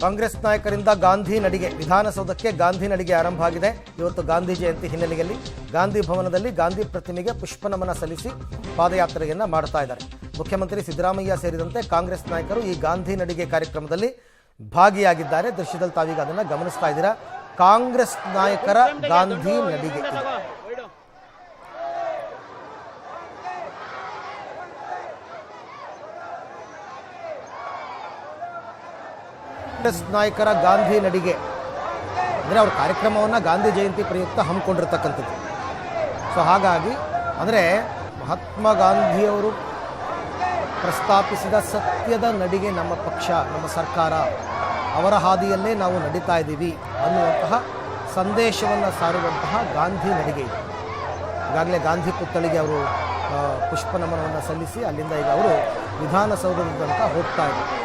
ಕಾಂಗ್ರೆಸ್ ನಾಯಕರಿಂದ ಗಾಂಧಿ ನಡಿಗೆ. ವಿಧಾನಸೌಧಕ್ಕೆ ಗಾಂಧಿ ನಡಿಗೆ ಆರಂಭ ಆಗಿದೆ. ಇವತ್ತು ಗಾಂಧಿ ಜಯಂತಿ ಹಿನ್ನೆಲೆಯಲ್ಲಿ ಗಾಂಧಿ ಭವನದಲ್ಲಿ ಗಾಂಧಿ ಪ್ರತಿಮೆಗೆ ಪುಷ್ಪನಮನ ಸಲ್ಲಿಸಿ ಪಾದಯಾತ್ರೆಯನ್ನು ಮಾಡ್ತಾ ಇದ್ದಾರೆ. ಮುಖ್ಯಮಂತ್ರಿ ಸಿದ್ದರಾಮಯ್ಯ ಸೇರಿದಂತೆ ಕಾಂಗ್ರೆಸ್ ನಾಯಕರು ಈ ಗಾಂಧಿ ನಡಿಗೆ ಕಾರ್ಯಕ್ರಮದಲ್ಲಿ ಭಾಗಿಯಾಗಿದ್ದಾರೆ. ದೃಶ್ಯದಲ್ಲಿ ತಾವೀಗ ಅದನ್ನು ಗಮನಿಸ್ತಾ ಇದ್ದೀರಾ. ಕಾಂಗ್ರೆಸ್ ನಾಯಕರ ಗಾಂಧಿ ನಡಿಗೆ. ಕಾಂಗ್ರೆಸ್ ನಾಯಕರ ಗಾಂಧಿ ನಡಿಗೆ ಅಂದರೆ ಅವ್ರ ಕಾರ್ಯಕ್ರಮವನ್ನು ಗಾಂಧಿ ಜಯಂತಿ ಪ್ರಯುಕ್ತ ಹಮ್ಮಿಕೊಂಡಿರ್ತಕ್ಕಂಥದ್ದು. ಸೊ ಹಾಗಾಗಿ ಅಂದರೆ ಮಹಾತ್ಮ ಗಾಂಧಿಯವರು ಪ್ರಸ್ತಾಪಿಸಿದ ಸತ್ಯದ ನಡಿಗೆ ನಮ್ಮ ಪಕ್ಷ, ನಮ್ಮ ಸರ್ಕಾರ, ಅವರ ಹಾದಿಯಲ್ಲೇ ನಾವು ನಡೀತಾ ಇದ್ದೀವಿ ಅನ್ನುವಂತಹ ಸಂದೇಶವನ್ನು ಸಾರುವಂತಹ ಗಾಂಧಿ ನಡಿಗೆ ಇದೆ. ಈಗಾಗಲೇ ಗಾಂಧಿ ಪುತ್ಥಳಿಗೆ ಅವರು ಪುಷ್ಪ ನಮನವನ್ನು ಸಲ್ಲಿಸಿ ಅಲ್ಲಿಂದ ಈಗ ಅವರು ವಿಧಾನಸೌಧದ ತನಕ ಹೋಗ್ತಾ ಇದ್ದಾರೆ.